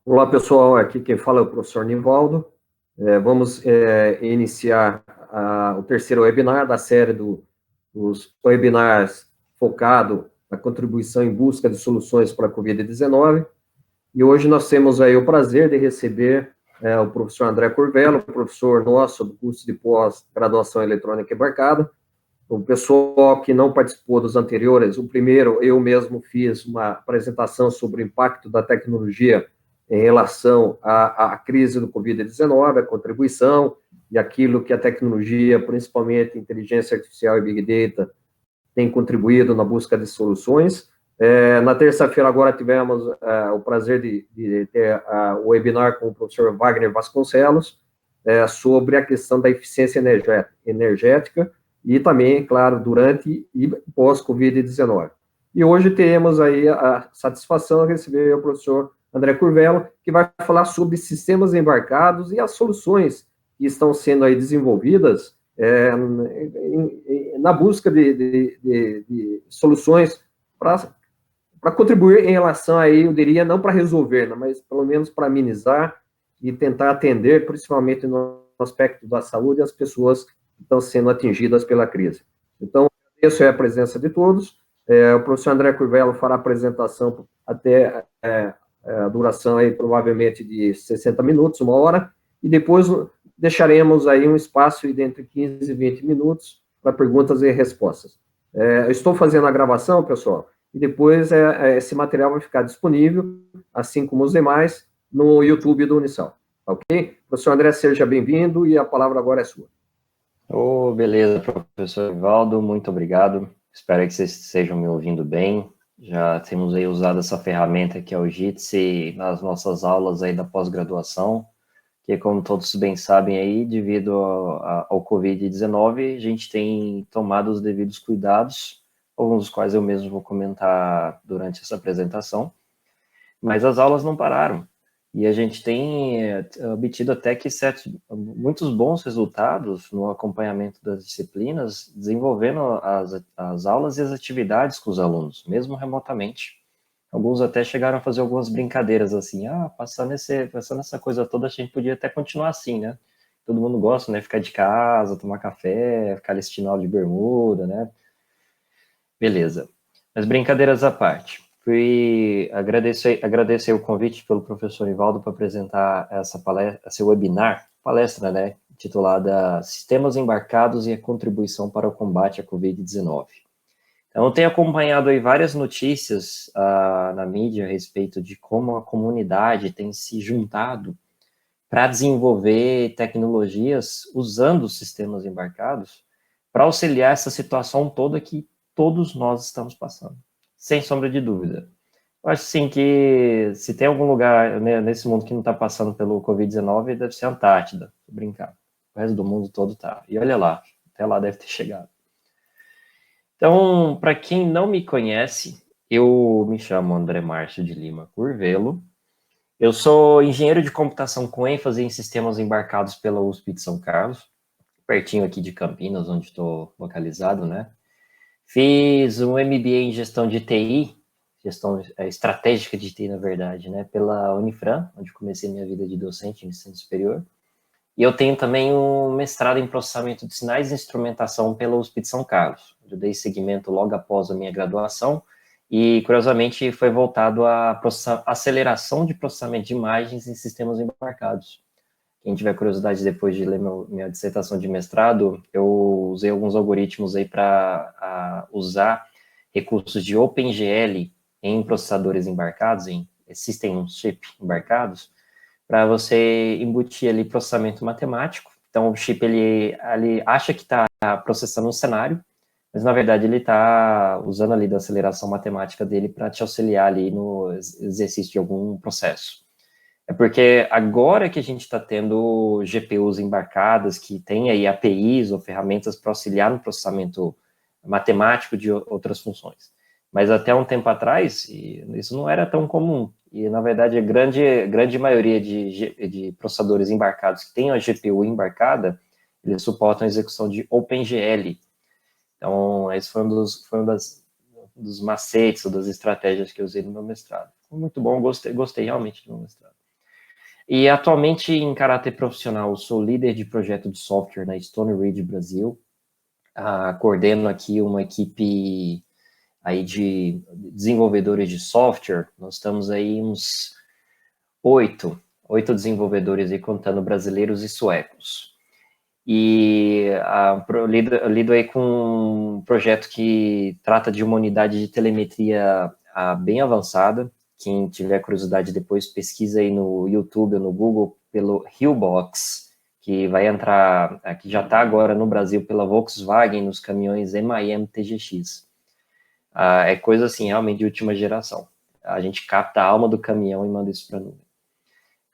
Olá, pessoal. Aqui quem fala é o professor Nivaldo. Vamos iniciar o terceiro webinar da série dos webinars focado na contribuição em busca de soluções para a Covid-19. E hoje nós temos aí o prazer de receber o professor André Curvelo, professor nosso do curso de pós-graduação em eletrônica embarcada. O pessoal que não participou dos anteriores, o primeiro, eu mesmo fiz uma apresentação sobre o impacto da tecnologia em relação à crise do Covid-19, a contribuição e aquilo que a tecnologia, principalmente inteligência artificial e Big Data, tem contribuído na busca de soluções. Na terça-feira, agora, tivemos o prazer de ter o webinar com o professor Wagner Vasconcelos sobre a questão da eficiência energética e também, claro, durante e pós-Covid-19. E hoje temos aí a satisfação de receber o professor André Curvelo, que vai falar sobre sistemas embarcados e as soluções que estão sendo aí desenvolvidas na busca de soluções para contribuir em relação aí, eu diria, não para resolver, mas pelo menos para amenizar e tentar atender, principalmente no aspecto da saúde, as pessoas que estão sendo atingidas pela crise. Então, agradeço a presença de todos. O professor André Curvelo fará a apresentação até a duração aí provavelmente de 60 minutos, uma hora, e depois deixaremos aí um espaço de entre 15 e 20 minutos para perguntas e respostas. Eu estou fazendo a gravação, pessoal, e depois esse material vai ficar disponível, assim como os demais, no YouTube do Unisal. Ok? Professor André, seja bem-vindo e a palavra agora é sua. Beleza, professor Nivaldo, muito obrigado. Espero que vocês estejam me ouvindo bem. Já temos aí usado essa ferramenta que é o Jitsi nas nossas aulas aí da pós-graduação, que como todos bem sabem aí, devido ao Covid-19, a gente tem tomado os devidos cuidados, alguns dos quais eu mesmo vou comentar durante essa apresentação, mas as aulas não pararam. E a gente tem obtido até que muitos bons resultados no acompanhamento das disciplinas, desenvolvendo as aulas e as atividades com os alunos, mesmo remotamente. Alguns até chegaram a fazer algumas brincadeiras assim, passando essa coisa toda, a gente podia até continuar assim, né? Todo mundo gosta, né? Ficar de casa, tomar café, ficar assistindo aula de bermuda, né? Beleza. Mas brincadeiras à parte. Fui agradecer o convite pelo professor Nivaldo para apresentar essa palestra, esse webinar, palestra, né, titulada Sistemas Embarcados e a Contribuição para o Combate à Covid-19. Então, eu tenho acompanhado aí várias notícias na mídia a respeito de como a comunidade tem se juntado para desenvolver tecnologias usando os sistemas embarcados para auxiliar essa situação toda que todos nós estamos passando, sem sombra de dúvida. Eu acho, sim, que se tem algum lugar, né, nesse mundo que não está passando pelo Covid-19, deve ser a Antártida, vou brincar. O resto do mundo todo tá. E olha lá, até lá deve ter chegado. Então, para quem não me conhece, eu me chamo André Márcio de Lima Curvelo. Eu sou engenheiro de computação com ênfase em sistemas embarcados pela USP de São Carlos, pertinho aqui de Campinas, onde estou localizado, né? Fiz um MBA em gestão de TI, gestão estratégica de TI, na verdade, né? Pela Unifran, onde comecei minha vida de docente em ensino superior. E eu tenho também um mestrado em processamento de sinais e instrumentação pela USP de São Carlos. Eu dei seguimento logo após a minha graduação e, curiosamente, foi voltado à aceleração de processamento de imagens em sistemas embarcados. Quem tiver curiosidade depois de ler minha dissertação de mestrado, eu usei alguns algoritmos aí para usar recursos de OpenGL em processadores embarcados, em System on Chip embarcados, para você embutir ali processamento matemático. Então, o chip, ele acha que está processando um cenário, mas, na verdade, ele está usando ali da aceleração matemática dele para te auxiliar ali no exercício de algum processo. É porque agora que a gente está tendo GPUs embarcadas, que tem aí APIs ou ferramentas para auxiliar no processamento matemático de outras funções. Mas até um tempo atrás, isso não era tão comum. E, na verdade, a grande maioria de processadores embarcados que têm a GPU embarcada, eles suportam a execução de OpenGL. Então, esse foi um dos macetes, ou das estratégias que eu usei no meu mestrado. Foi muito bom, gostei realmente do meu mestrado. E atualmente, em caráter profissional, sou líder de projeto de software na Stone Ridge Brasil. Coordeno aqui uma equipe aí de desenvolvedores de software. Nós estamos aí uns oito desenvolvedores aí, contando brasileiros e suecos. E eu lido aí com um projeto que trata de uma unidade de telemetria bem avançada. Quem tiver curiosidade, depois pesquisa aí no YouTube ou no Google pelo Hillbox, que vai entrar, que já está agora no Brasil pela Volkswagen nos caminhões MAN TGX. É coisa assim, realmente de última geração. A gente capta a alma do caminhão e manda isso para a nuvem.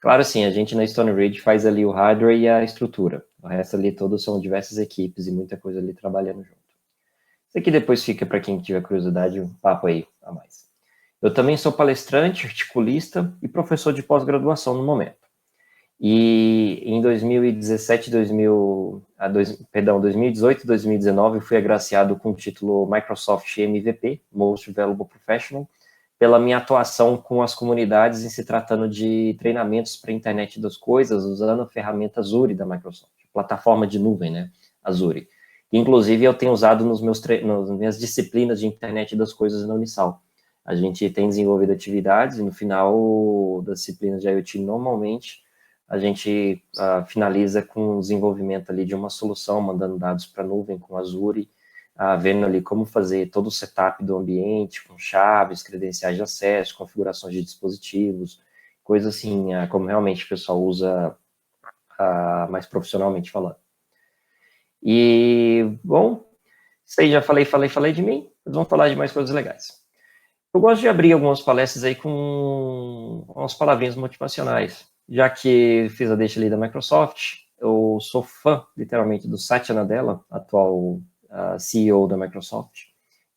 Claro, sim, a gente na Stone Ridge faz ali o hardware e a estrutura. O resto ali todos são diversas equipes e muita coisa ali trabalhando junto. Isso aqui depois fica para quem tiver curiosidade, um papo aí a mais. Eu também sou palestrante, articulista e professor de pós-graduação no momento. E em 2018 e 2019, fui agraciado com o título Microsoft MVP, Most Valuable Professional, pela minha atuação com as comunidades em se tratando de treinamentos para a internet das coisas, usando a ferramenta Azure da Microsoft, plataforma de nuvem, né, Azure. Inclusive, eu tenho usado nas minhas disciplinas de internet das coisas na Unisal. A gente tem desenvolvido atividades e no final das disciplinas de IoT, normalmente, a gente finaliza com o desenvolvimento ali de uma solução, mandando dados para a nuvem com Azure, vendo ali como fazer todo o setup do ambiente, com chaves, credenciais de acesso, configurações de dispositivos, coisas assim, como realmente o pessoal usa mais profissionalmente falando. E, bom, isso aí já falei de mim, mas vamos falar de mais coisas legais. Eu gosto de abrir algumas palestras aí com umas palavrinhas motivacionais, já que fiz a deixa ali da Microsoft, eu sou fã, literalmente, do Satya Nadella, atual CEO da Microsoft.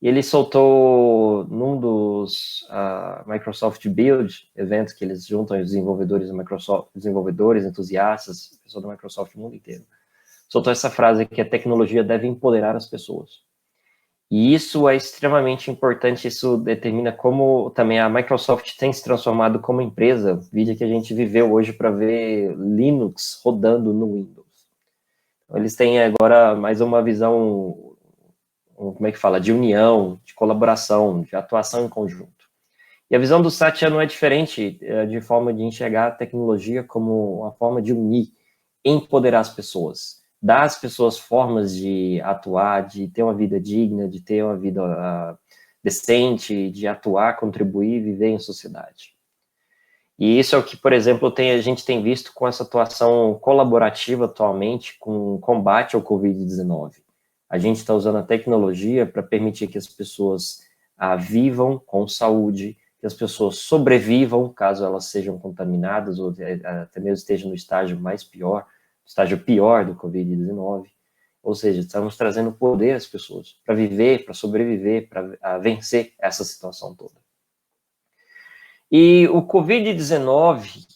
E ele soltou num dos Microsoft Build, eventos que eles juntam os desenvolvedores da Microsoft, desenvolvedores, entusiastas, pessoal da Microsoft, o mundo inteiro. Soltou essa frase que a tecnologia deve empoderar as pessoas. E isso é extremamente importante, isso determina como também a Microsoft tem se transformado como empresa, vídeo que a gente viveu hoje para ver Linux rodando no Windows. Então, eles têm agora mais uma visão, como é que fala, de união, de colaboração, de atuação em conjunto. E a visão do Satya não é diferente de forma de enxergar a tecnologia como uma forma de unir, empoderar as pessoas, dar às pessoas formas de atuar, de ter uma vida digna, de ter uma vida decente, de atuar, contribuir, viver em sociedade. E isso é o que, por exemplo, a gente tem visto com essa atuação colaborativa atualmente com o combate ao Covid-19. A gente está usando a tecnologia para permitir que as pessoas vivam com saúde, que as pessoas sobrevivam caso elas sejam contaminadas ou até mesmo estejam no estágio mais pior, estágio pior do Covid-19, ou seja, estamos trazendo poder às pessoas para viver, para sobreviver, para vencer essa situação toda. E o Covid-19,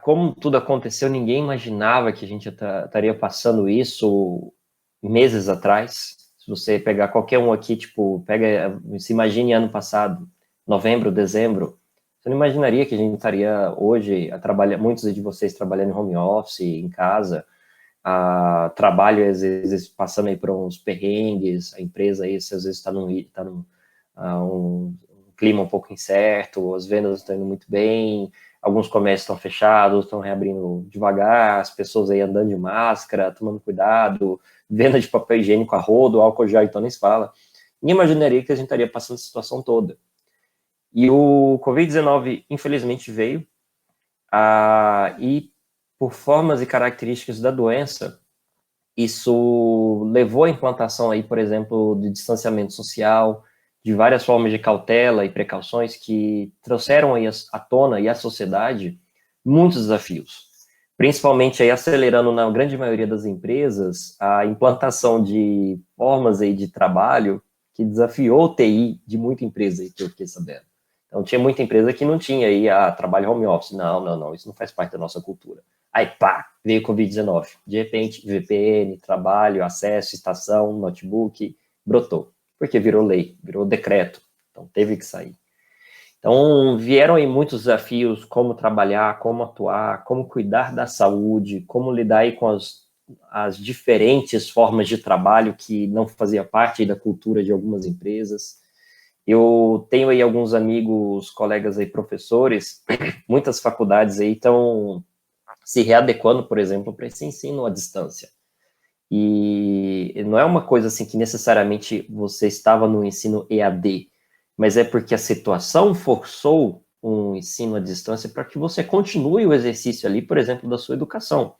como tudo aconteceu, ninguém imaginava que a gente estaria passando isso meses atrás. Se você pegar qualquer um aqui, se imagine ano passado, novembro, dezembro, você não imaginaria que a gente estaria hoje muitos de vocês trabalhando em home office, em casa, trabalho às vezes passando aí por uns perrengues, a empresa aí às vezes está num clima um pouco incerto, as vendas estão indo muito bem, alguns comércios estão fechados, estão reabrindo devagar, as pessoas aí andando de máscara, tomando cuidado, venda de papel higiênico a rodo, álcool gel, então nem se fala. Ninguém imaginaria que a gente estaria passando essa situação toda. E o Covid-19, infelizmente, veio, e por formas e características da doença, isso levou à implantação aí, por exemplo, de distanciamento social, de várias formas de cautela e precauções que trouxeram aí à tona e à sociedade muitos desafios, principalmente aí acelerando na grande maioria das empresas a implantação de formas aí de trabalho que desafiou o TI de muita empresa aí que eu fiquei sabendo. Então tinha muita empresa que não tinha aí trabalho home office, não, isso não faz parte da nossa cultura. Aí pá, veio o Covid-19, de repente VPN, trabalho, acesso, estação, notebook, brotou. Porque virou lei, virou decreto, então teve que sair. Então, vieram aí muitos desafios, como trabalhar, como atuar, como cuidar da saúde, como lidar aí com as diferentes formas de trabalho que não fazia parte da cultura de algumas empresas. Eu tenho aí alguns amigos, colegas aí, professores, muitas faculdades aí estão se readequando, por exemplo, para esse ensino à distância. E não é uma coisa assim que necessariamente você estava no ensino EAD, mas é porque a situação forçou um ensino à distância para que você continue o exercício ali, por exemplo, da sua educação.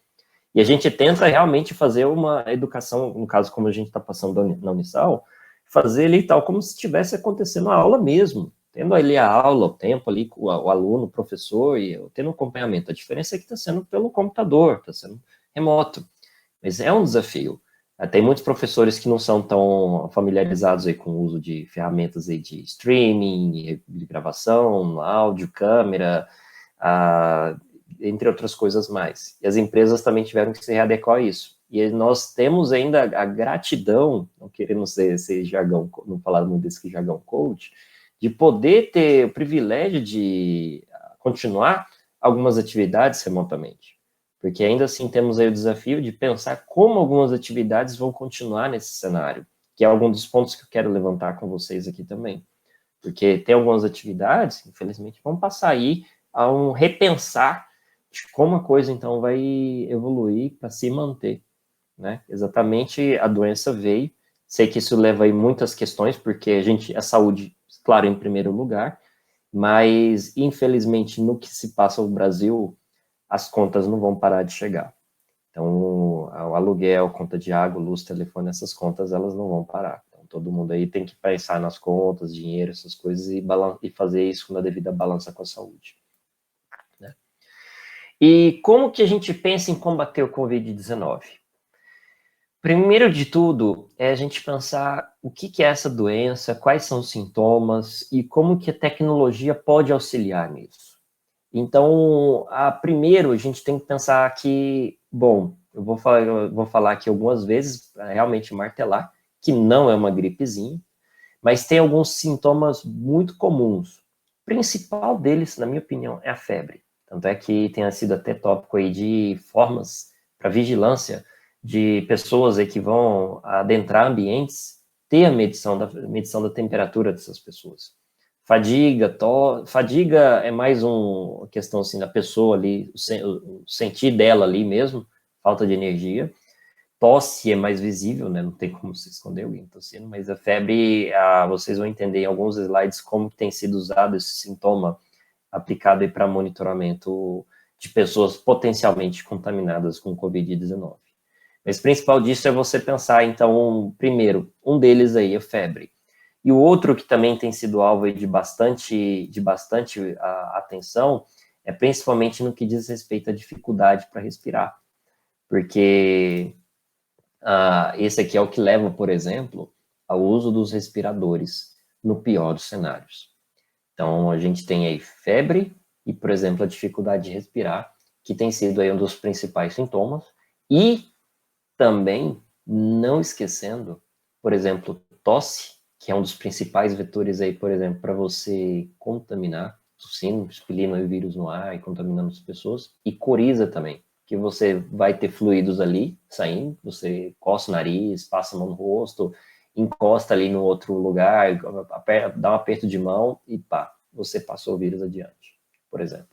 E a gente tenta realmente fazer uma educação, no caso, como a gente está passando na Unisal, fazer ali tal como se estivesse acontecendo a aula mesmo, tendo ali a aula, o tempo ali, o aluno, o professor, e tendo um acompanhamento. A diferença é que está sendo pelo computador, está sendo remoto. Mas é um desafio. Tem muitos professores que não são tão familiarizados aí com o uso de ferramentas aí de streaming, de gravação, áudio, câmera, entre outras coisas mais. E as empresas também tiveram que se readequar a isso. E nós temos ainda a gratidão, não querendo ser jargão, não falar muito desse jargão coach, de poder ter o privilégio de continuar algumas atividades remotamente. Porque ainda assim temos aí o desafio de pensar como algumas atividades vão continuar nesse cenário, que é algum dos pontos que eu quero levantar com vocês aqui também. Porque tem algumas atividades, infelizmente, vão passar aí a um repensar de como a coisa, então, vai evoluir para se manter, né? Exatamente, a doença veio, sei que isso leva aí muitas questões, porque a saúde, claro, em primeiro lugar, mas, infelizmente, no que se passa no Brasil, as contas não vão parar de chegar. Então, o aluguel, conta de água, luz, telefone, essas contas, elas não vão parar. Então, todo mundo aí tem que pensar nas contas, dinheiro, essas coisas, e fazer isso na devida balança com a saúde. Né? E como que a gente pensa em combater o Covid-19? Primeiro de tudo, é a gente pensar o que é essa doença, quais são os sintomas e como que a tecnologia pode auxiliar nisso. Então, primeiro, a gente tem que pensar que, bom, eu vou falar aqui algumas vezes, para realmente martelar, que não é uma gripezinha, mas tem alguns sintomas muito comuns. O principal deles, na minha opinião, é a febre. Tanto é que tem sido até tópico aí de formas para vigilância de pessoas aí que vão adentrar ambientes, ter a medição da temperatura dessas pessoas. Fadiga é mais uma questão assim da pessoa ali, o sentir dela ali mesmo, falta de energia. Tosse é mais visível, né? Não tem como se esconder alguém tossindo, mas a febre, vocês vão entender em alguns slides como tem sido usado esse sintoma aplicado para monitoramento de pessoas potencialmente contaminadas com Covid-19. Mas o principal disso é você pensar, então, primeiro, um deles aí é febre. E o outro que também tem sido alvo de bastante atenção é principalmente no que diz respeito à dificuldade para respirar. Porque esse aqui é o que leva, por exemplo, ao uso dos respiradores no pior dos cenários. Então, a gente tem aí febre e, por exemplo, a dificuldade de respirar, que tem sido aí um dos principais sintomas. E também, não esquecendo, por exemplo, tosse, que é um dos principais vetores aí, por exemplo, para você contaminar, tossindo, expelindo o vírus no ar e contaminando as pessoas, e coriza também, que você vai ter fluidos ali saindo, você coça o nariz, passa a mão no rosto, encosta ali no outro lugar, dá um aperto de mão e pá, você passou o vírus adiante, por exemplo.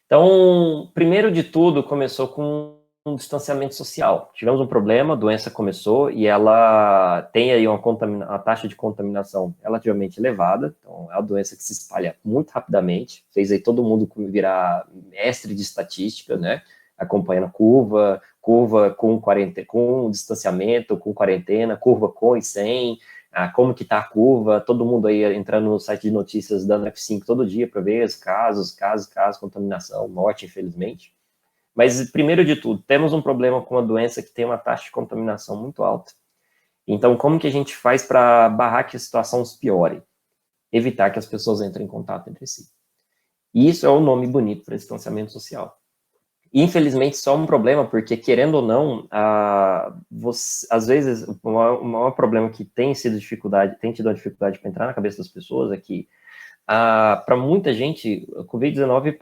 Então, primeiro de tudo, começou com um distanciamento social. Tivemos um problema, a doença começou e ela tem aí uma taxa de contaminação relativamente elevada, então é uma doença que se espalha muito rapidamente, fez aí todo mundo virar mestre de estatística, né, acompanhando a curva com distanciamento, com quarentena, curva com e sem, como que tá a curva, todo mundo aí entrando no site de notícias dando F5 todo dia para ver os casos, contaminação, morte, infelizmente. Mas, primeiro de tudo, temos um problema com uma doença que tem uma taxa de contaminação muito alta. Então, como que a gente faz para barrar que a situação se piore? Evitar que as pessoas entrem em contato entre si. E isso é o nome bonito para distanciamento social. Infelizmente, só um problema, porque, querendo ou não, às vezes, o maior problema que tem tido uma dificuldade para entrar na cabeça das pessoas é que Para muita gente, a Covid-19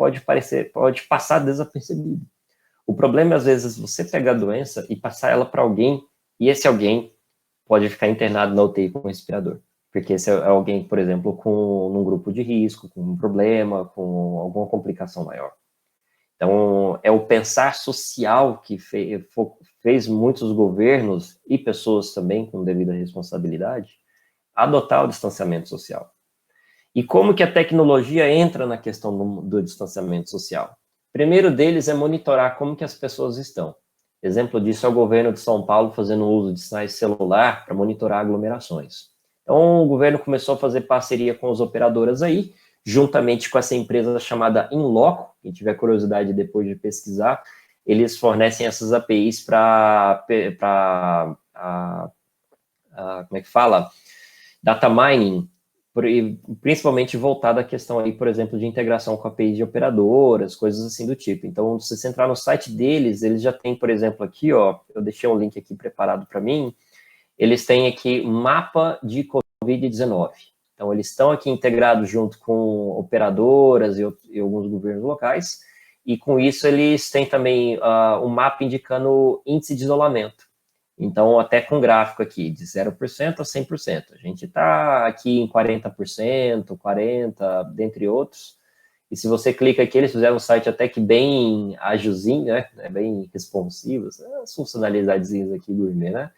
pode passar desapercebido. O problema, às vezes, você pegar a doença e passar ela para alguém, e esse alguém pode ficar internado na UTI com respirador. Porque esse é alguém, por exemplo, num grupo de risco, com um problema, com alguma complicação maior. Então, é o pensar social que fez muitos governos e pessoas também com devida responsabilidade adotar o distanciamento social. E como que a tecnologia entra na questão do distanciamento social? Primeiro deles é monitorar como que as pessoas estão. Exemplo disso é o governo de São Paulo fazendo uso de sinais de celular para monitorar aglomerações. Então, o governo começou a fazer parceria com as operadoras aí, juntamente com essa empresa chamada Inloco. Quem tiver curiosidade depois de pesquisar, eles fornecem essas APIs para como é que fala? Data mining, principalmente voltada à questão aí, por exemplo, de integração com APIs de operadoras, coisas assim do tipo. Então, se você entrar no site deles, eles já têm, por exemplo, aqui, ó, eu deixei um link aqui preparado para mim, eles têm aqui mapa de Covid-19. Então, eles estão aqui integrados junto com operadoras e alguns governos locais, e com isso eles têm também um mapa indicando índice de isolamento. Então, até com gráfico aqui, de 0% a 100%. A gente está aqui em 40%, 40%, dentre outros. E se você clica aqui, eles fizeram um site até que bem ágilzinho, né? Bem responsivo, as funcionalidades aqui gourmet, né?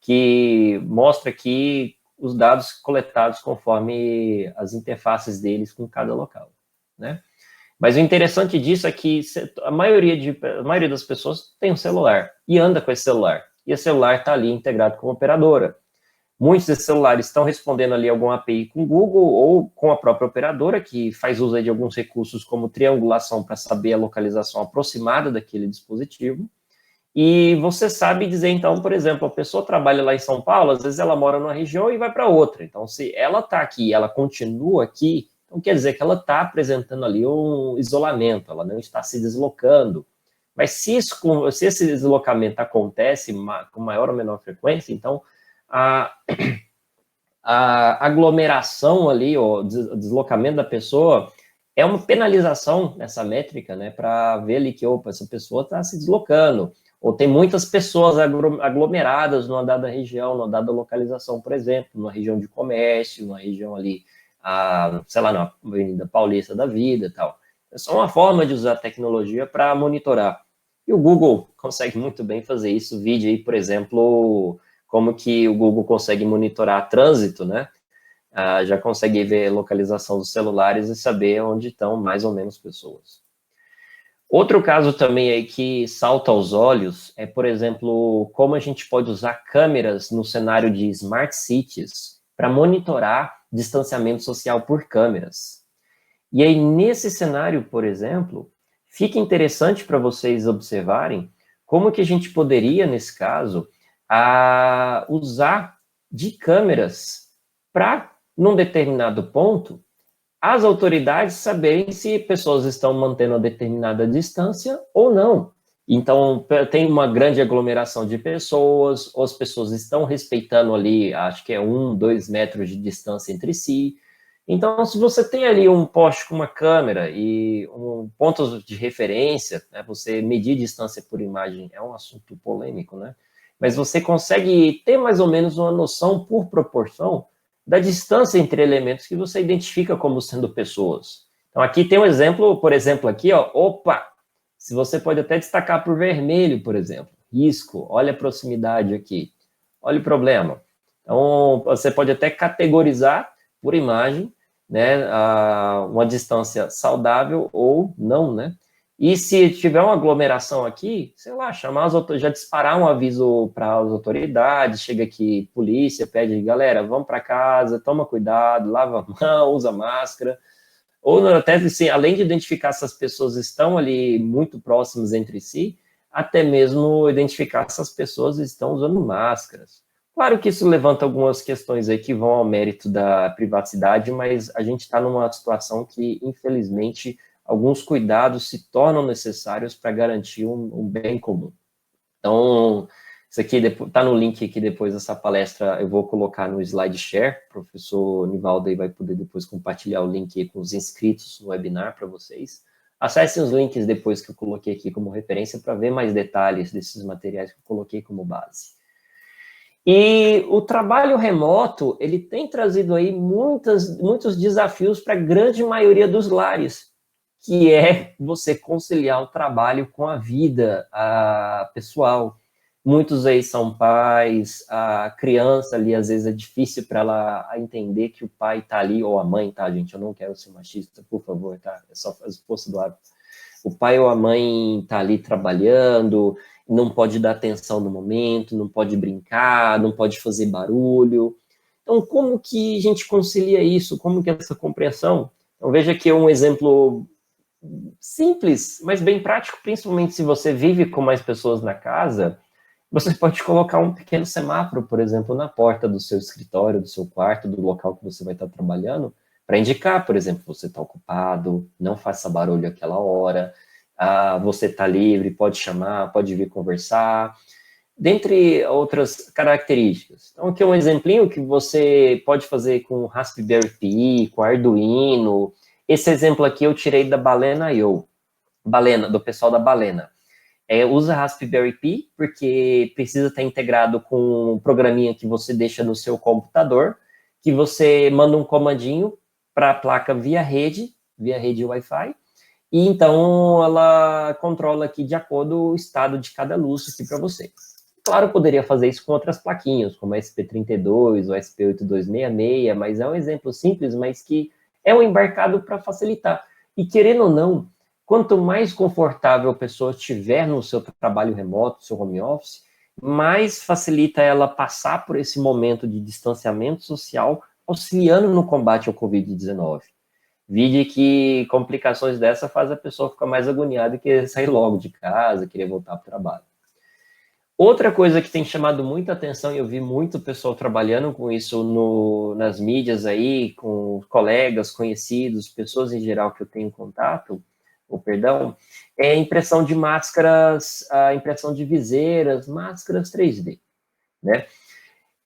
Que mostra aqui os dados coletados conforme as interfaces deles com cada local, né? Mas o interessante disso é que a maioria das pessoas tem um celular e anda com esse celular. E o celular está ali integrado com a operadora. Muitos desses celulares estão respondendo ali alguma API com o Google ou com a própria operadora, que faz uso de alguns recursos como triangulação para saber a localização aproximada daquele dispositivo. E você sabe dizer, então, por exemplo, a pessoa trabalha lá em São Paulo, às vezes ela mora numa região e vai para outra. Então, se ela está aqui, ela continua aqui, então quer dizer que ela está apresentando ali um isolamento, ela não está se deslocando. Mas se esse deslocamento acontece com maior ou menor frequência, então a aglomeração ali, o deslocamento da pessoa, é uma penalização nessa métrica, né, para ver ali que, opa, essa pessoa está se deslocando, ou tem muitas pessoas aglomeradas numa dada região, numa dada localização, por exemplo, numa região de comércio, numa região ali, sei lá, na Avenida Paulista da Vida e tal. É só uma forma de usar a tecnologia para monitorar. E o Google consegue muito bem fazer isso. Vide aí, por exemplo, como que o Google consegue monitorar trânsito, né? Já consegue ver localização dos celulares e saber onde estão mais ou menos pessoas. Outro caso também aí que salta aos olhos é, por exemplo, como a gente pode usar câmeras no cenário de smart cities para monitorar distanciamento social por câmeras. E aí, nesse cenário, por exemplo, fica interessante para vocês observarem como que a gente poderia, nesse caso, usar de câmeras para, num determinado ponto, as autoridades saberem se pessoas estão mantendo uma determinada distância ou não. Então, tem uma grande aglomeração de pessoas, ou as pessoas estão respeitando ali, acho que é 1, 2 metros de distância entre si. Então, se você tem ali um poste com uma câmera e um ponto de referência, né, você medir distância por imagem é um assunto polêmico, né? Mas você consegue ter mais ou menos uma noção por proporção da distância entre elementos que você identifica como sendo pessoas. Então, aqui tem um exemplo, por exemplo, aqui, ó, opa, se você pode até destacar por vermelho, por exemplo, risco, olha a proximidade aqui, olha o problema. Então, você pode até categorizar por imagem, né, uma distância saudável ou não, né? E se tiver uma aglomeração aqui, sei lá, já disparar um aviso para as autoridades, chega aqui, polícia, pede, galera, vamos para casa, toma cuidado, lava a mão, usa máscara. Ou até, assim, além de identificar se as pessoas estão ali muito próximas entre si, até mesmo identificar se as pessoas estão usando máscaras. Claro que isso levanta algumas questões aí que vão ao mérito da privacidade, mas a gente está numa situação que, infelizmente, alguns cuidados se tornam necessários para garantir um bem comum. Então, Isso aqui está no link aqui depois dessa palestra, eu vou colocar no slide share, o professor Nivaldo aí vai poder depois compartilhar o link com os inscritos no webinar para vocês. Acessem os links depois que eu coloquei aqui como referência para ver mais detalhes desses materiais que eu coloquei como base. E o trabalho remoto, ele tem trazido aí muitos desafios para a grande maioria dos lares, que é você conciliar o trabalho com a vida pessoal. Muitos aí são pais, a criança ali, às vezes é difícil para ela entender que o pai está ali, ou a mãe, tá, gente? Eu não quero ser machista, por favor, tá? É só fazer o posto do hábito. O pai ou a mãe está ali trabalhando, não pode dar atenção no momento, não pode brincar, não pode fazer barulho. Então, como que a gente concilia isso? Como que é essa compreensão? Então, veja aqui um exemplo simples, mas bem prático, principalmente se você vive com mais pessoas na casa. Você pode colocar um pequeno semáforo, por exemplo, na porta do seu escritório, do seu quarto, do local que você vai estar trabalhando, para indicar, por exemplo, você está ocupado, não faça barulho àquela hora, você está livre, pode chamar, pode vir conversar, dentre outras características. Então, aqui é um exemplinho que você pode fazer com Raspberry Pi, com Arduino. Esse exemplo aqui eu tirei da Balena.io, do pessoal da Balena. Usa Raspberry Pi, porque precisa estar integrado com um programinha que você deixa no seu computador, que você manda um comandinho para a placa via rede Wi-Fi, e então ela controla aqui de acordo com o estado de cada luz aqui para você. Claro, poderia fazer isso com outras plaquinhas, como a SP32 ou a SP8266, mas é um exemplo simples, mas que é um embarcado para facilitar. E querendo ou não, quanto mais confortável a pessoa estiver no seu trabalho remoto, no seu home office, mais facilita ela passar por esse momento de distanciamento social, auxiliando no combate ao Covid-19. Vide que complicações dessa faz a pessoa ficar mais agoniada e querer sair logo de casa, querer voltar para o trabalho. Outra coisa que tem chamado muita atenção, e eu vi muito pessoal trabalhando com isso nas mídias aí, com colegas, conhecidos, pessoas em geral que eu tenho contato, é a impressão de máscaras, a impressão de viseiras, máscaras 3D, né?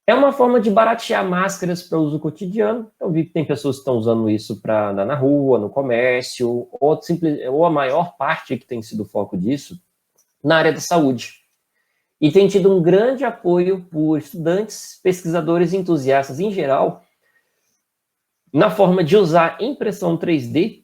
É uma forma de baratear máscaras para uso cotidiano. Eu vi que tem pessoas que estão usando isso para andar na rua, no comércio, ou a maior parte que tem sido o foco disso, na área da saúde. E tem tido um grande apoio por estudantes, pesquisadores e entusiastas em geral, na forma de usar impressão 3D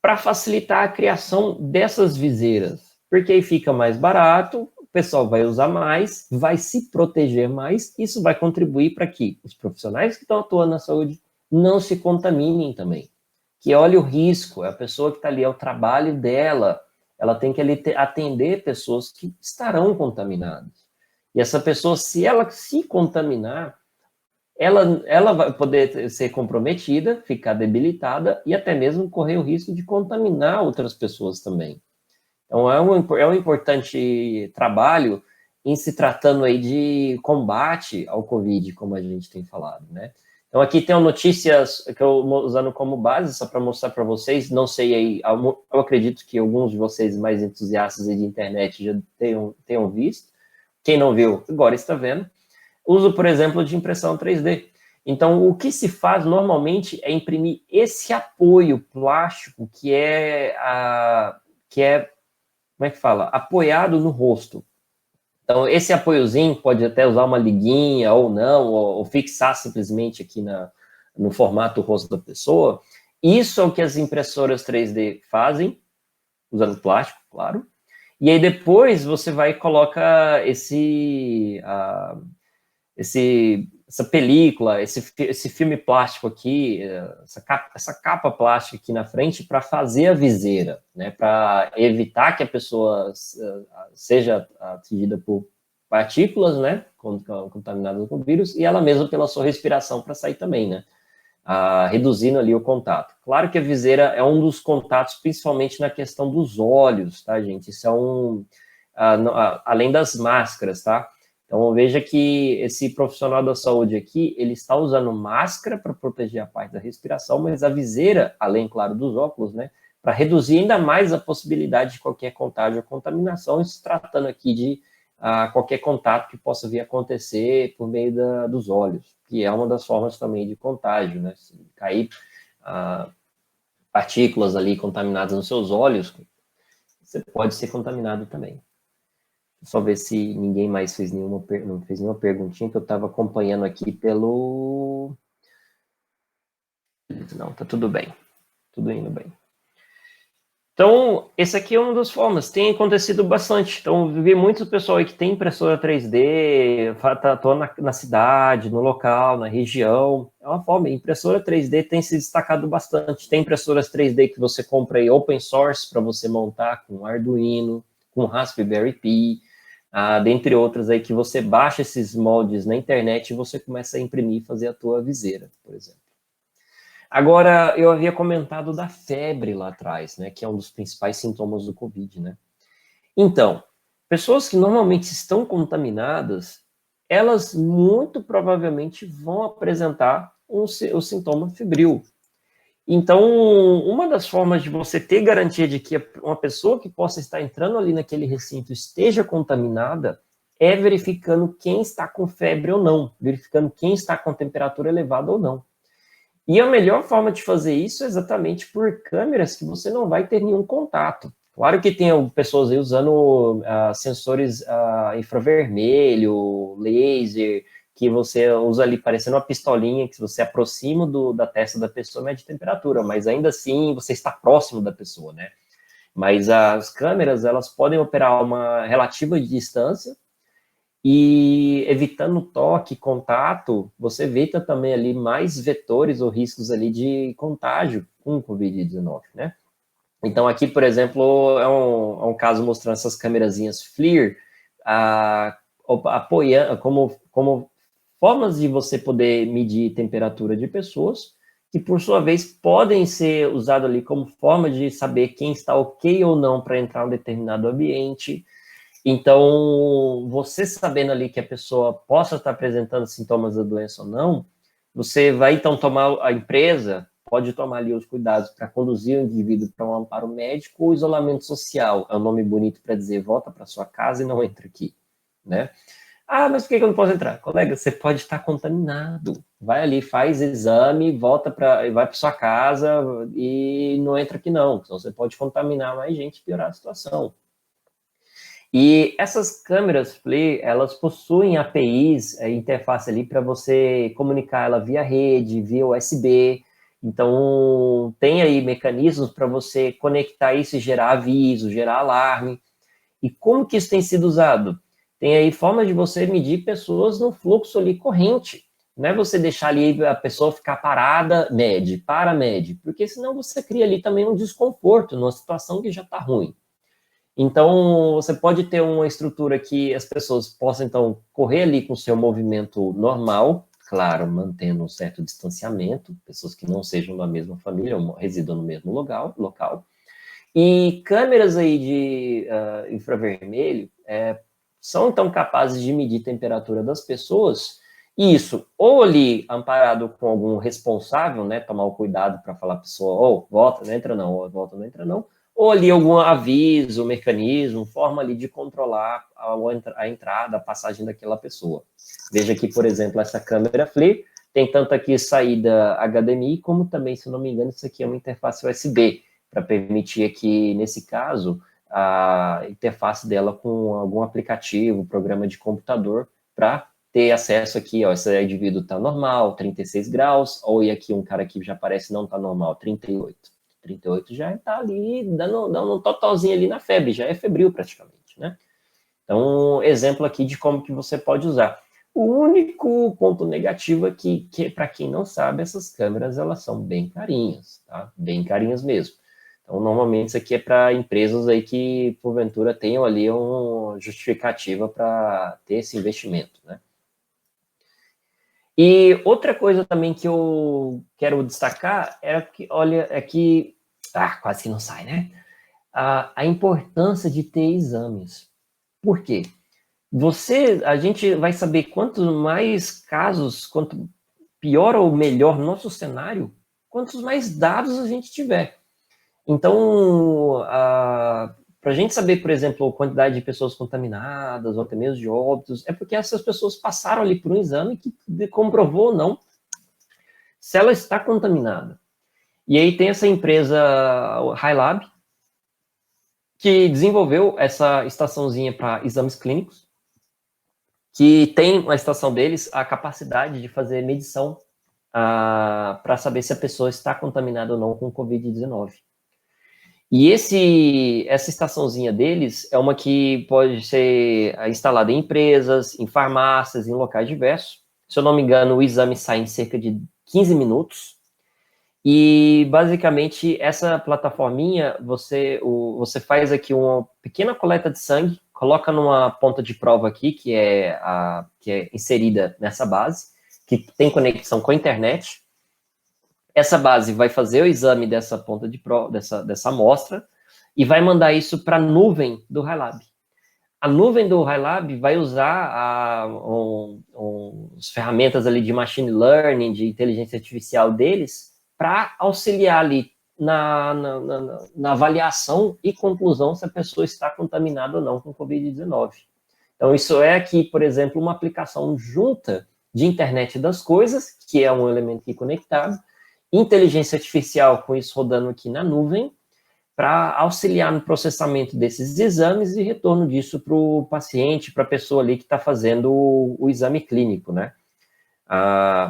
para facilitar a criação dessas viseiras, porque aí fica mais barato, o pessoal vai usar mais, vai se proteger mais, isso vai contribuir para que os profissionais que estão atuando na saúde não se contaminem também. Que olha o risco, é a pessoa que está ali, é o trabalho dela, ela tem que ali atender pessoas que estarão contaminadas. E essa pessoa, se ela se contaminar, ela vai poder ser comprometida, ficar debilitada e até mesmo correr o risco de contaminar outras pessoas também. Então, é um importante trabalho em se tratando aí de combate ao Covid, como a gente tem falado, né? Então, aqui tem notícias que eu estou usando como base, só para mostrar para vocês, não sei aí, eu acredito que alguns de vocês mais entusiastas aí de internet já tenham visto. Quem não viu, agora está vendo. Uso, por exemplo, de impressão 3D. Então, o que se faz normalmente é imprimir esse apoio plástico que é, como é que fala? Apoiado no rosto. Então, esse apoiozinho pode até usar uma liguinha ou não, ou fixar simplesmente aqui no formato rosto da pessoa. Isso é o que as impressoras 3D fazem, usando plástico, claro. E aí depois você vai e coloca essa película, esse filme plástico aqui, essa capa plástica aqui na frente para fazer a viseira, né, para evitar que a pessoa seja atingida por partículas, né, contaminadas com vírus, e ela mesma pela sua respiração para sair também, né, reduzindo ali o contato. Claro que a viseira é um dos contatos, principalmente na questão dos olhos, tá, gente? Isso é além das máscaras, tá? Então, veja que esse profissional da saúde aqui, ele está usando máscara para proteger a parte da respiração, mas a viseira, além, claro, dos óculos, né, para reduzir ainda mais a possibilidade de qualquer contágio ou contaminação, se tratando aqui de a qualquer contato que possa vir a acontecer por meio dos olhos, que é uma das formas também de contágio, né? Se cair partículas ali contaminadas nos seus olhos, você pode ser contaminado também. Só ver se ninguém mais não fez nenhuma perguntinha, que eu estava acompanhando aqui pelo... Não, tá tudo bem. Tudo indo bem. Então, esse aqui é uma das formas. Tem acontecido bastante. Então, eu vi muito pessoal aí que tem impressora 3D, tô na cidade, no local, na região. É uma forma. Impressora 3D tem se destacado bastante. Tem impressoras 3D que você compra aí open source para você montar com Arduino, com Raspberry Pi, dentre outras aí que você baixa esses moldes na internet e você começa a imprimir e fazer a tua viseira, por exemplo. Agora, eu havia comentado da febre lá atrás, né, que é um dos principais sintomas do Covid, né? Então, pessoas que normalmente estão contaminadas, elas muito provavelmente vão apresentar o sintoma febril. Então, uma das formas de você ter garantia de que uma pessoa que possa estar entrando ali naquele recinto esteja contaminada é verificando quem está com febre ou não, verificando quem está com temperatura elevada ou não. E a melhor forma de fazer isso é exatamente por câmeras que você não vai ter nenhum contato. Claro que tem pessoas aí usando sensores infravermelho, laser, que você usa ali parecendo uma pistolinha, que você aproxima da testa da pessoa, mede temperatura, mas ainda assim você está próximo da pessoa, né? Mas as câmeras, elas podem operar uma relativa distância, e evitando toque, contato, você evita também ali mais vetores ou riscos ali de contágio com o Covid-19, né? Então aqui, por exemplo, é um caso mostrando essas câmerazinhas FLIR, apoiando como formas de você poder medir temperatura de pessoas, que por sua vez podem ser usadas ali como forma de saber quem está ok ou não para entrar em um determinado ambiente. Então, você sabendo ali que a pessoa possa estar apresentando sintomas da doença ou não, você vai então a empresa pode tomar ali os cuidados para conduzir o indivíduo para um amparo médico ou isolamento social. É um nome bonito para dizer volta para sua casa e não entra aqui, né? Mas por que eu não posso entrar? Colega, você pode estar contaminado. Vai ali, faz exame, vai para sua casa e não entra aqui não. Senão você pode contaminar mais gente e piorar a situação. E essas câmeras FLIR, elas possuem APIs, interface ali para você comunicar ela via rede, via USB. Então, tem aí mecanismos para você conectar isso e gerar aviso, gerar alarme. E como que isso tem sido usado? Tem aí forma de você medir pessoas no fluxo ali corrente. Não é você deixar ali a pessoa ficar parada, mede, porque senão você cria ali também um desconforto numa situação que já está ruim. Então, você pode ter uma estrutura que as pessoas possam, então, correr ali com o seu movimento normal, claro, mantendo um certo distanciamento, pessoas que não sejam da mesma família ou residam no mesmo local. E câmeras aí de infravermelho são, então, capazes de medir a temperatura das pessoas, e isso, ou ali amparado com algum responsável, né, tomar o cuidado para falar à pessoa, volta, não entra não, volta, não entra não, ou ali algum aviso, mecanismo, forma ali de controlar a entrada, a passagem daquela pessoa. Veja aqui, por exemplo, essa câmera FLIR, tem tanto aqui saída HDMI, como também, se eu não me engano, isso aqui é uma interface USB, para permitir aqui, nesse caso, a interface dela com algum aplicativo, programa de computador, para ter acesso aqui, ó, esse indivíduo está normal, 36 graus, ou e aqui um cara que já parece não está normal, 38. 38 já está ali, dando um totalzinho ali na febre, já é febril praticamente, né? Então, exemplo aqui de como que você pode usar. O único ponto negativo é que para quem não sabe, essas câmeras, elas são bem carinhas, tá? Bem carinhas mesmo. Então, normalmente, isso aqui é para empresas aí que, porventura, tenham ali uma justificativa para ter esse investimento, né? E outra coisa também que eu quero destacar é que, olha, quase que não sai, né? A importância de ter exames. Por quê? A gente vai saber quanto mais casos, quanto pior ou melhor nosso cenário, quantos mais dados a gente tiver. Então, Para a gente saber, por exemplo, a quantidade de pessoas contaminadas, ou até mesmo de óbitos, é porque essas pessoas passaram ali por um exame que comprovou ou não se ela está contaminada. E aí tem essa empresa, o HiLab, que desenvolveu essa estaçãozinha para exames clínicos, que tem na estação deles a capacidade de fazer medição para saber se a pessoa está contaminada ou não com Covid-19. E essa estaçãozinha deles é uma que pode ser instalada em empresas, em farmácias, em locais diversos. Se eu não me engano, o exame sai em cerca de 15 minutos. E, basicamente, essa plataforminha, você faz aqui uma pequena coleta de sangue, coloca numa ponta de prova aqui, que é inserida nessa base, que tem conexão com a internet. Essa base vai fazer o exame dessa ponta de prova, dessa amostra, e vai mandar isso para a nuvem do HiLab. A nuvem do HiLab vai usar as ferramentas ali de machine learning, de inteligência artificial deles, para auxiliar ali na avaliação e conclusão se a pessoa está contaminada ou não com Covid-19. Então, isso é aqui, por exemplo, uma aplicação junta de internet das coisas, que é um elemento aqui conectado, inteligência artificial com isso rodando aqui na nuvem, para auxiliar no processamento desses exames e retorno disso para o paciente, para a pessoa ali que está fazendo o exame clínico, né?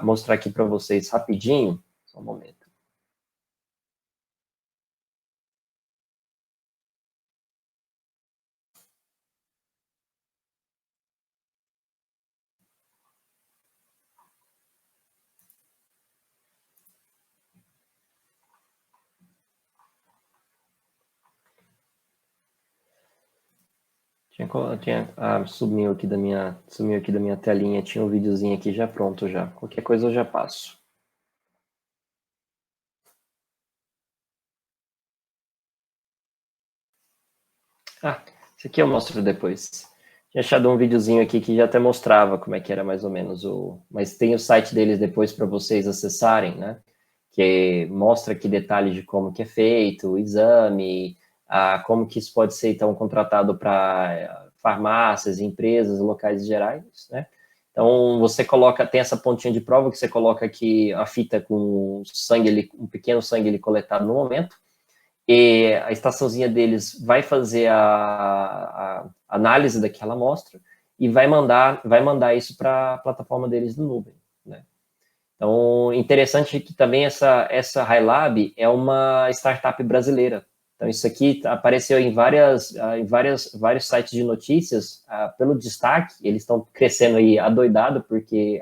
Mostrar aqui para vocês rapidinho, só um momento. Sumiu aqui da minha telinha, tinha um videozinho aqui já pronto já. Qualquer coisa eu já passo. Isso aqui eu mostro depois. Tinha achado um videozinho aqui que já até mostrava como é que era mais ou menos mas tem o site deles depois para vocês acessarem, né? Que mostra aqui detalhes de como que é feito o exame, como que isso pode ser, então, contratado para farmácias, empresas, locais gerais, né? Então, você tem essa pontinha de prova que você coloca aqui a fita com sangue, um pequeno sangue ali coletado no momento, e a estaçãozinha deles vai fazer a análise daquela amostra e vai mandar isso para a plataforma deles no nuvem, né? Então, interessante que também essa HiLab é uma startup brasileira. Então, isso aqui apareceu em vários sites de notícias, pelo destaque, eles estão crescendo aí adoidado, porque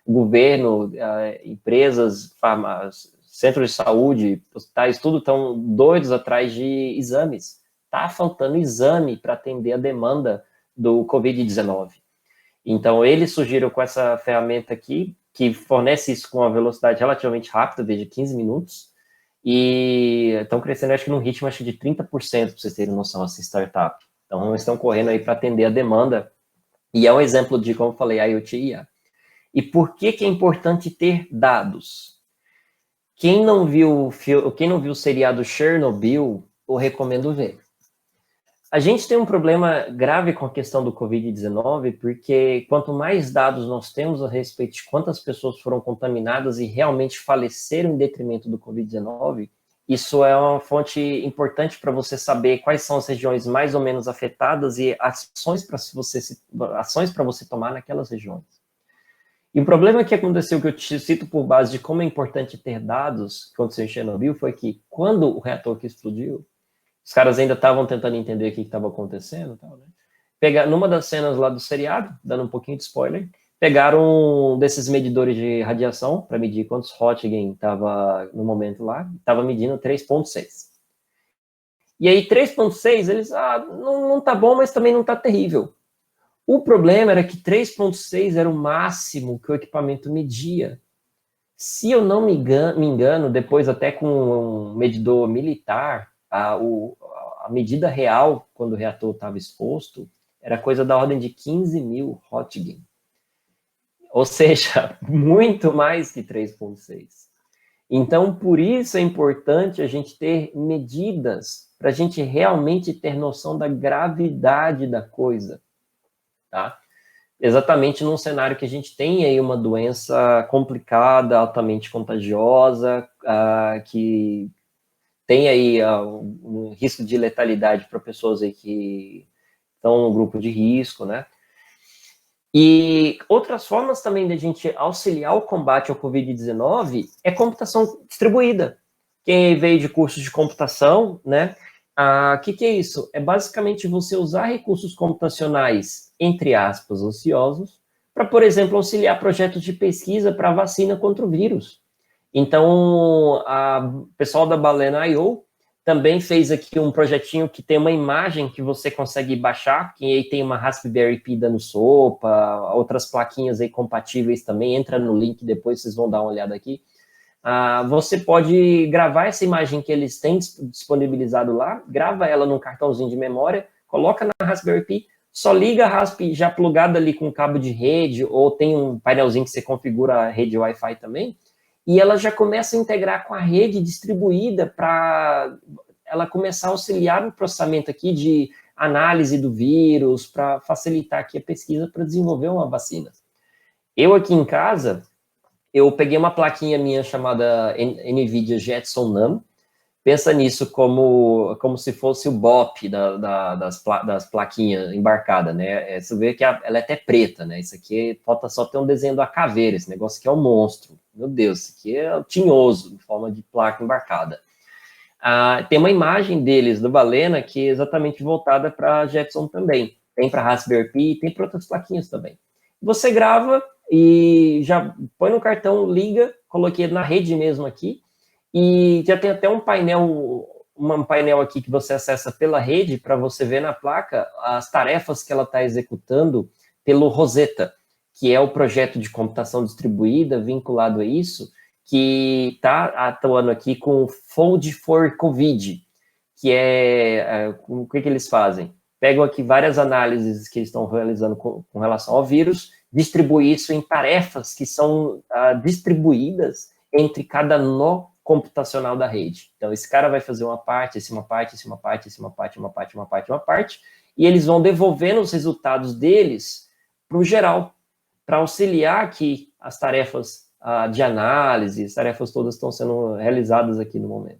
o governo, empresas, centros de saúde, hospitais, tudo estão doidos atrás de exames. Está faltando exame para atender a demanda do Covid-19. Então, eles surgiram com essa ferramenta aqui, que fornece isso com uma velocidade relativamente rápida, desde 15 minutos, e estão crescendo, acho que num ritmo de 30%, para vocês terem noção, essa startup. Então, eles estão correndo aí para atender a demanda, e é um exemplo de, como eu falei, IoT e IA. E por que é importante ter dados? Quem não viu o seriado Chernobyl, eu recomendo ver. A gente tem um problema grave com a questão do Covid-19, porque quanto mais dados nós temos a respeito de quantas pessoas foram contaminadas e realmente faleceram em detrimento do Covid-19, isso é uma fonte importante para você saber quais são as regiões mais ou menos afetadas e ações para você tomar naquelas regiões. E o problema que aconteceu, que eu te cito por base de como é importante ter dados, que aconteceu em Chernobyl, foi que quando o reator que explodiu, os caras ainda estavam tentando entender o que estava acontecendo. Tal, né? Numa das cenas lá do seriado, dando um pouquinho de spoiler, pegaram um desses medidores de radiação para medir quantos Roentgen estava no momento lá, estava medindo 3,6. E aí 3,6, eles, não tá bom, mas também não tá terrível. O problema era que 3,6 era o máximo que o equipamento media. Se eu não me engano, depois até com um medidor militar, a medida real, quando o reator estava exposto, era coisa da ordem de 15 mil Roentgen. Ou seja, muito mais que 3,6. Então, por isso é importante a gente ter medidas para a gente realmente ter noção da gravidade da coisa, tá? Exatamente num cenário que a gente tem aí uma doença complicada, altamente contagiosa, que tem aí um risco de letalidade para pessoas aí que estão no grupo de risco, né? E outras formas também de a gente auxiliar o combate ao Covid-19 é computação distribuída. Quem veio de cursos de computação, né? O que é isso? É basicamente você usar recursos computacionais, entre aspas, ociosos, para, por exemplo, auxiliar projetos de pesquisa para vacina contra o vírus. Então, o pessoal da Balena.io também fez aqui um projetinho que tem uma imagem que você consegue baixar, que aí tem uma Raspberry Pi dando sopa, outras plaquinhas aí compatíveis também, entra no link, depois vocês vão dar uma olhada aqui. Você pode gravar essa imagem que eles têm disponibilizado lá, grava ela num cartãozinho de memória, coloca na Raspberry Pi, só liga a Rasp já plugada ali com cabo de rede, ou tem um painelzinho que você configura a rede Wi-Fi também, e ela já começa a integrar com a rede distribuída para ela começar a auxiliar no processamento aqui de análise do vírus, para facilitar aqui a pesquisa para desenvolver uma vacina. Eu aqui em casa, eu peguei uma plaquinha minha chamada NVIDIA Jetson Nano. Pensa nisso como se fosse o BOP das plaquinhas embarcadas, né? Você vê que ela é até preta, né? Isso aqui falta só ter um desenho da caveira, esse negócio aqui é um monstro. Meu Deus, isso aqui é tinhoso, em forma de placa embarcada. Tem uma imagem deles, do Balena, que é exatamente voltada para Jetson também. Tem para Raspberry Pi, tem para outras plaquinhas também. Você grava e já põe no cartão, liga, coloquei na rede mesmo aqui, e já tem até um painel aqui que você acessa pela rede para você ver na placa as tarefas que ela está executando pelo Rosetta, que é o projeto de computação distribuída vinculado a isso, que está atuando aqui com o Fold for Covid, que o que eles fazem? Pegam aqui várias análises que eles estão realizando com relação ao vírus, distribuem isso em tarefas que são distribuídas entre cada nó computacional da rede. Então, esse cara vai fazer uma parte, uma parte, e eles vão devolvendo os resultados deles para o geral, para auxiliar aqui as tarefas de análise, as tarefas todas estão sendo realizadas aqui no momento.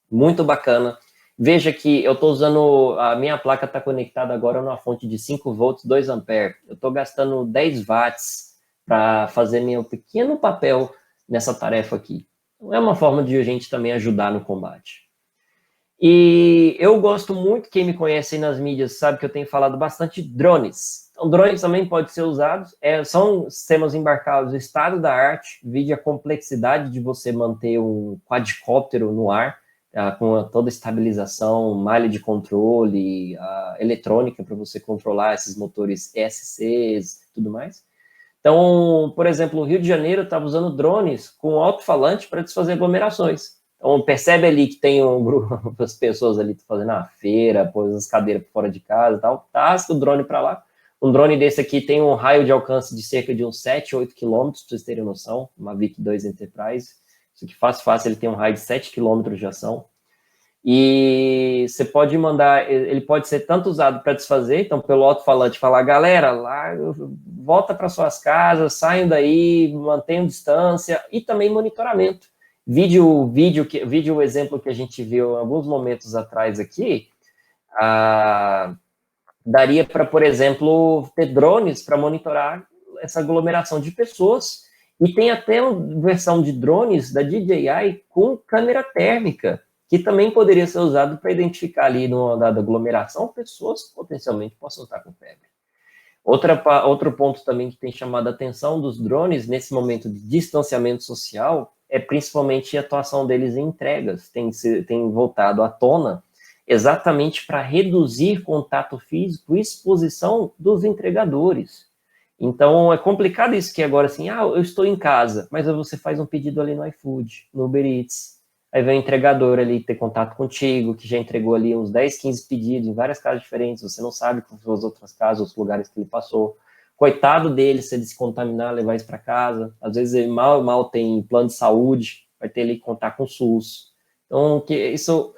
Muito bacana. Veja que eu estou usando, a minha placa está conectada agora numa fonte de 5 volts, 2 amperes. Eu estou gastando 10 watts para fazer meu pequeno papel nessa tarefa aqui. É uma forma de a gente também ajudar no combate. E eu gosto muito, quem me conhece aí nas mídias sabe que eu tenho falado bastante de drones. Então, drones também podem ser usados, são sistemas embarcados estado da arte, vide a complexidade de você manter um quadricóptero no ar, com toda a estabilização, malha de controle, eletrônica para você controlar esses motores ESCs e tudo mais. Então, por exemplo, o Rio de Janeiro estava usando drones com alto-falante para desfazer aglomerações. Então, percebe ali que tem um grupo das pessoas ali fazendo a feira, pôs as cadeiras fora de casa e tal, tasca o drone para lá. Um drone desse aqui tem um raio de alcance de cerca de uns 7, 8 quilômetros, para vocês terem noção, uma VIC-2 Enterprise. Isso aqui fácil, ele tem um raio de 7 quilômetros de ação. E você pode mandar, ele pode ser tanto usado para desfazer, então pelo alto-falante falar, galera, lá, volta para suas casas, saiam daí, mantenham distância, e também monitoramento. Vídeo o exemplo que a gente viu alguns momentos atrás aqui, daria para, por exemplo, ter drones para monitorar essa aglomeração de pessoas, e tem até uma versão de drones da DJI com câmera térmica, que também poderia ser usado para identificar ali numa dada aglomeração pessoas que potencialmente possam estar com febre. Outro ponto também que tem chamado a atenção dos drones nesse momento de distanciamento social é principalmente a atuação deles em entregas, tem voltado à tona exatamente para reduzir contato físico e exposição dos entregadores. Então, é complicado isso que agora, assim, eu estou em casa, mas você faz um pedido ali no iFood, no Uber Eats, aí vem o entregador ali ter contato contigo, que já entregou ali uns 10, 15 pedidos em várias casas diferentes, você não sabe quais são as outras casas, os lugares que ele passou. Coitado dele, se ele se contaminar, levar isso para casa. Às vezes ele mal tem plano de saúde, vai ter ele que contar com o SUS. Então, isso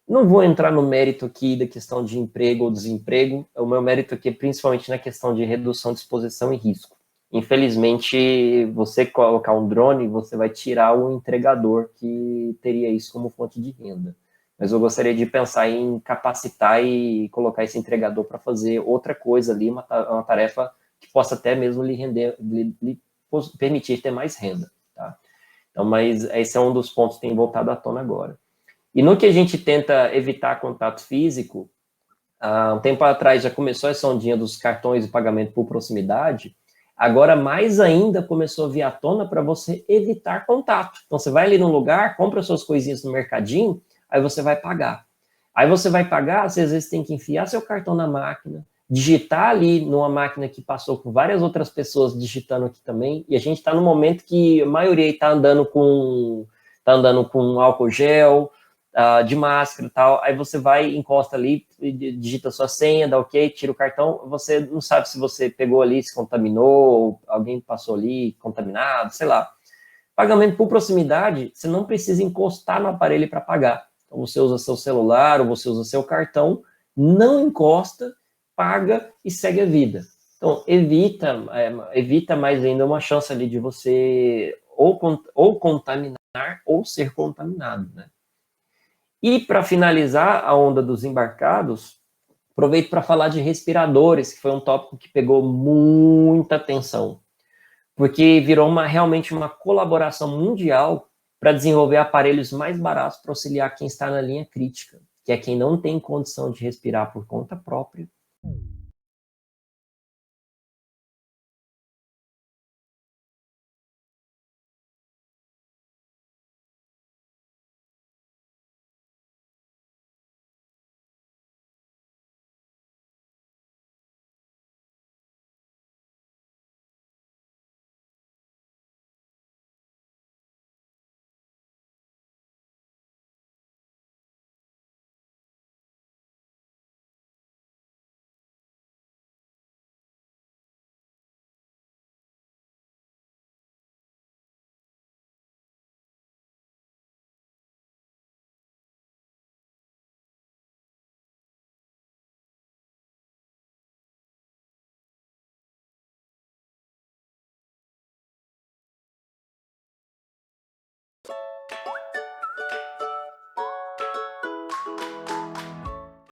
Não vou entrar no mérito aqui da questão de emprego ou desemprego, o meu mérito aqui é principalmente na questão de redução de exposição e risco. Infelizmente, você colocar um drone, você vai tirar o entregador que teria isso como fonte de renda. Mas eu gostaria de pensar em capacitar e colocar esse entregador para fazer outra coisa ali, uma tarefa que possa até mesmo lhe render, lhe permitir ter mais renda. Tá? Então, mas esse é um dos pontos que tem voltado à tona agora. E no que a gente tenta evitar contato físico, há um tempo atrás já começou essa ondinha dos cartões de pagamento por proximidade, agora mais ainda começou a vir à tona para você evitar contato. Então você vai ali no lugar, compra suas coisinhas no mercadinho, aí você vai pagar. Aí você vai pagar, você às vezes tem que enfiar seu cartão na máquina, digitar ali numa máquina que passou por várias outras pessoas digitando aqui também, e a gente está no momento que a maioria está andando com álcool gel, de máscara e tal, aí você vai, encosta ali, digita sua senha, dá ok, tira o cartão, você não sabe se você pegou ali, se contaminou, ou alguém passou ali contaminado, sei lá. Pagamento por proximidade, você não precisa encostar no aparelho para pagar. Então você usa seu celular ou você usa seu cartão, não encosta, paga e segue a vida. Então evita mais ainda uma chance ali de você ou contaminar ou ser contaminado, né? E para finalizar a onda dos embarcados, aproveito para falar de respiradores, que foi um tópico que pegou muita atenção, porque virou realmente uma colaboração mundial para desenvolver aparelhos mais baratos para auxiliar quem está na linha crítica, que é quem não tem condição de respirar por conta própria.